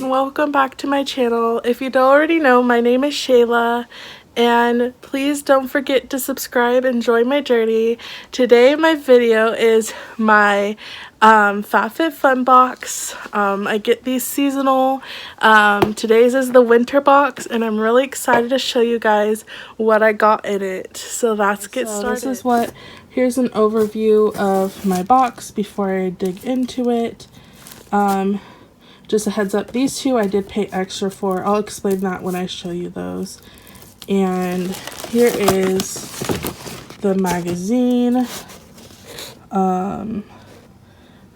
and welcome back to my channel. If you don't already know, my name is Shayla, and please don't forget to subscribe and join my journey. Today my video is my FabFitFun box. I get these seasonal. Today's is the winter box, and I'm really excited to show you guys what I got in it. So let's get started. Here's an overview of my box before I dig into it. Just a heads up, these two I did pay extra for. I'll explain that when I show you those. And here is the magazine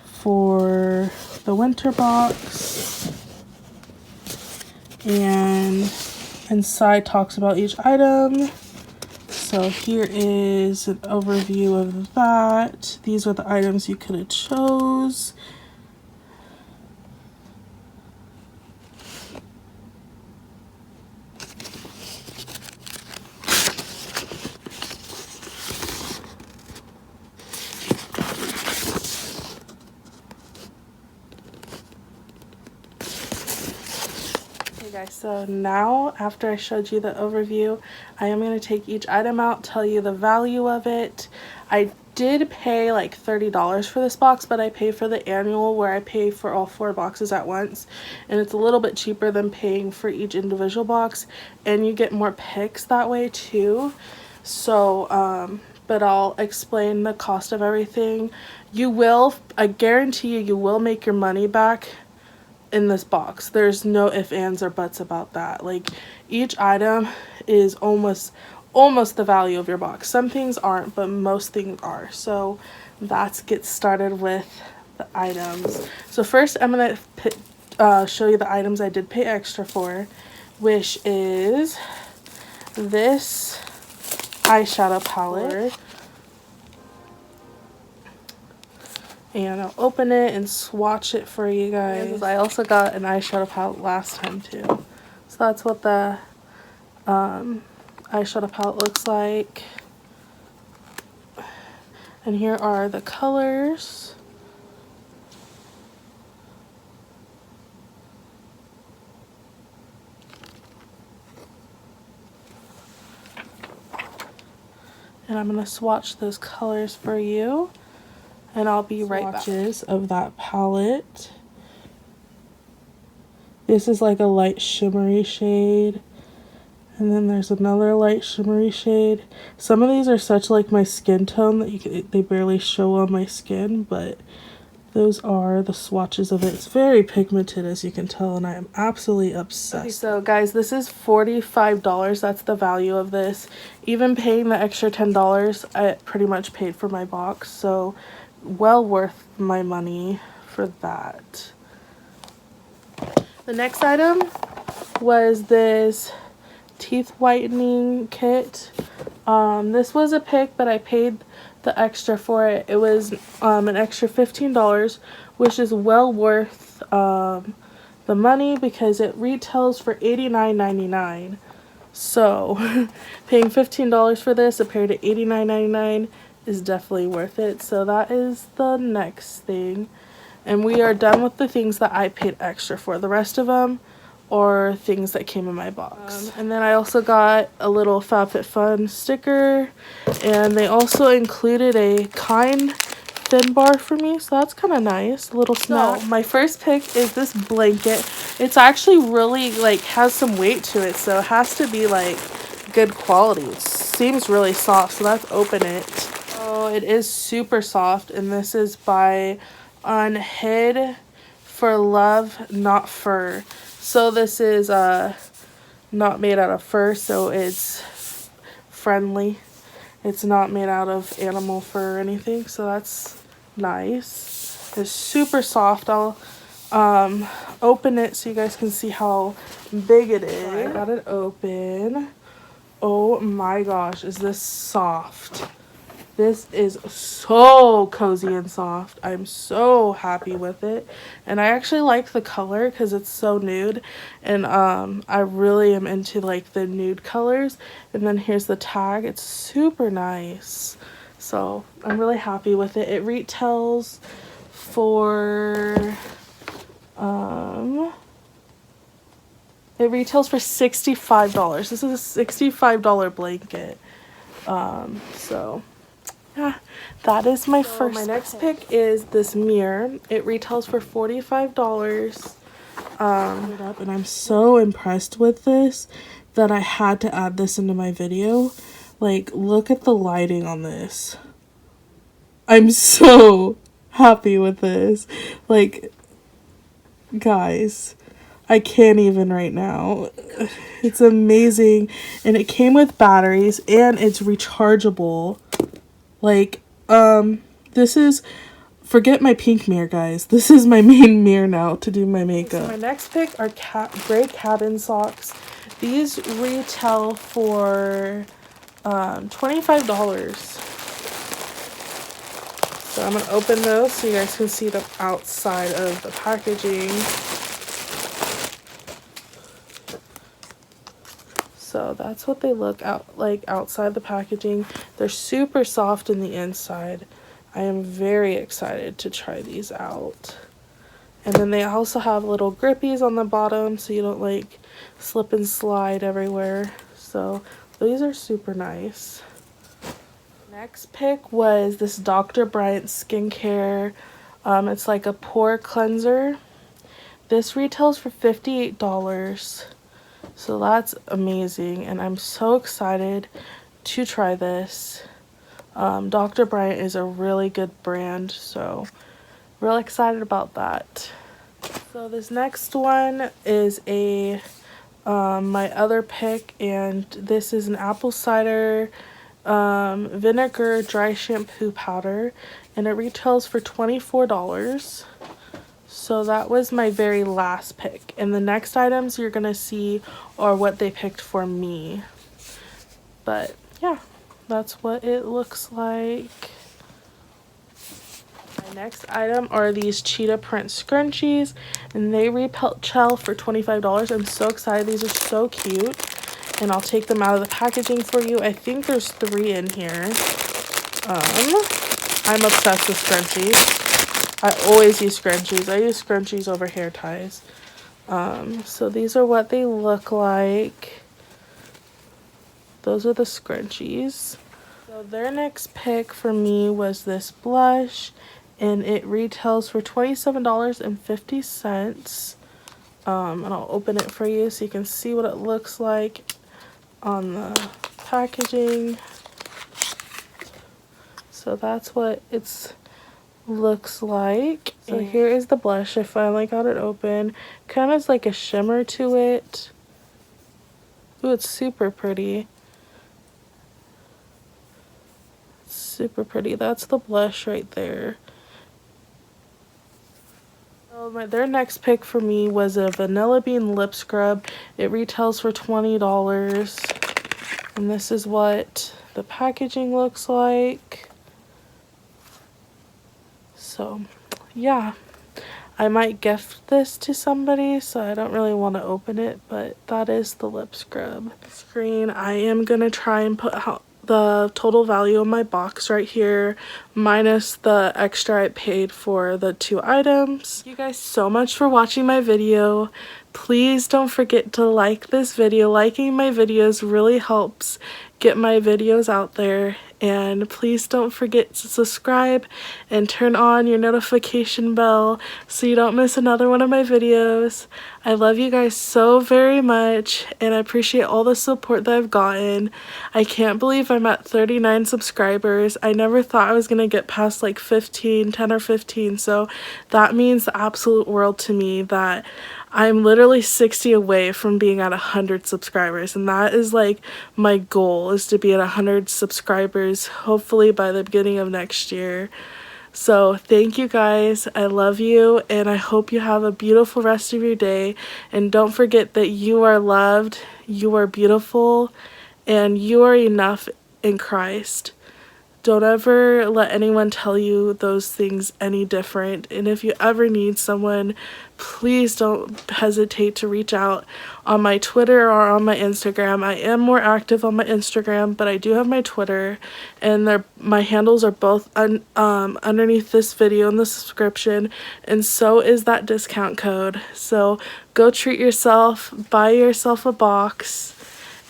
for the winter box. And inside talks about each item. So here is an overview of that. These are the items you could have chose. Guys, so now after I showed you the overview, I am going to take each item out, tell you the value of it. I did pay like $30 for this box, but I pay for the annual where I pay for all 4 boxes at once, and it's a little bit cheaper than paying for each individual box, and you get more picks that way too. So but I'll explain the cost of everything. I guarantee you will make your money back in this box. There's no ifs, ands, or buts about that. Like, each item is almost the value of your box. Some things aren't, but most things are. So let's get started with the items. So first I'm gonna show you the items I did pay extra for, which is this eyeshadow palette. And I'll open it and swatch it for you guys. I also got an eyeshadow palette last time too. So that's what the eyeshadow palette looks like. And here are the colors. And I'm going to swatch those colors for you. And I'll be right back. Swatches of that palette. This is like a light shimmery shade. And then there's another light shimmery shade. Some of these are such like my skin tone that they barely show on my skin, but those are the swatches of it. It's very pigmented, as you can tell, and I am absolutely obsessed. Okay, so guys, this is $45. That's the value of this. Even paying the extra $10, I pretty much paid for my box, so well worth my money for that. The next item was this teeth whitening kit. This was a pick, but I paid the extra for it. It was an extra $15, which is well worth the money because it retails for $89.99. So paying $15 for this compared to $89.99 is definitely worth it. So that is the next thing, and we are done with the things that I paid extra for. The rest of them or things that came in my box. And then I also got a little FabFitFun sticker, and they also included a Kind thin bar for me, so that's kind of nice. A little snack. So my first pick is this blanket. It's actually really like has some weight to it, so it has to be like good quality. It seems really soft, so let's open it. Oh, it is super soft, and this is by Unhid for Love Not Fur. So this is not made out of fur, so it's friendly. It's not made out of animal fur or anything, so that's nice. It's super soft. I'll open it so you guys can see how big it is. I got it open. Oh my gosh, is this soft. This is so cozy and soft. I'm so happy with it. And I actually like the color because it's so nude. And I really am into like the nude colors. And then here's the tag. It's super nice. So I'm really happy with it. It retails for It retails for $65. This is a $65 blanket. So yeah, that is my first. My next pick is this mirror. It retails for $45. And I'm so impressed with this that I had to add this into my video. Like, look at the lighting on this. I'm so happy with this. Like, guys, I can't even right now. It's amazing. And it came with batteries and it's rechargeable. Like, this is, forget my pink mirror, guys. This is my main mirror now to do my makeup. So my next pick are gray cabin socks. These retail for $25. So I'm going to open those so you guys can see the outside of the packaging. So that's what they look like outside the packaging. They're super soft in the inside. I am very excited to try these out. And then they also have little grippies on the bottom so you don't like slip and slide everywhere. So these are super nice. Next pick was this Dr. Bryant skincare. It's like a pore cleanser. This retails for $58. So that's amazing, and I'm so excited to try this. Dr. Bryant is a really good brand, so real excited about that. So this next one is my other pick, and this is an apple cider vinegar dry shampoo powder, and it retails for $24. So that was my very last pick, and the next items you're gonna see are what they picked for me. But yeah, that's what it looks like. My next item are these cheetah print scrunchies, and they retail for $25. I'm so excited. These are so cute, and I'll take them out of the packaging for you. I think there's 3 in here. I'm obsessed with scrunchies. I always use scrunchies. I use scrunchies over hair ties. So these are what they look like. Those are the scrunchies. So their next pick for me was this blush, and it retails for $27.50. And I'll open it for you so you can see what it looks like on the packaging. So that's what it's looks like. So here is the blush. I finally got it open. Kind of has like a shimmer to it. Ooh, it's super pretty. Super pretty. That's the blush right there. So their next pick for me was a vanilla bean lip scrub. It retails for $20. And this is what the packaging looks like. So yeah, I might gift this to somebody, so I don't really want to open it, but that is the lip scrub. Screen, I am gonna try and put the total value of my box right here, minus the extra I paid for the 2 items. Thank you guys so much for watching my video. Please don't forget to like this video. Liking my videos really helps get my videos out there, and please don't forget to subscribe and turn on your notification bell so you don't miss another one of my videos. I love you guys so very much, and I appreciate all the support that I've gotten. I can't believe I'm at 39 subscribers. I never thought I was gonna get past like 10 or 15, so that means the absolute world to me that I'm literally 60 away from being at 100 subscribers, and that is like my goal, is to be at 100 subscribers hopefully by the beginning of next year. So thank you guys. I love you, and I hope you have a beautiful rest of your day. And don't forget that you are loved, you are beautiful, and you are enough in Christ. Don't ever let anyone tell you those things any different. And if you ever need someone, please don't hesitate to reach out on my Twitter or on my Instagram. I am more active on my Instagram, but I do have my Twitter, and my handles are both underneath this video in the description, and so is that discount code. So go treat yourself, buy yourself a box.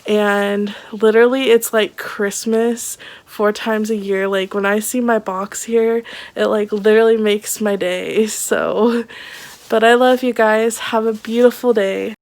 And literally it's like Christmas 4 times a year. Like when I see my box here, it like literally makes my day. So, but I love you guys. Have a beautiful day.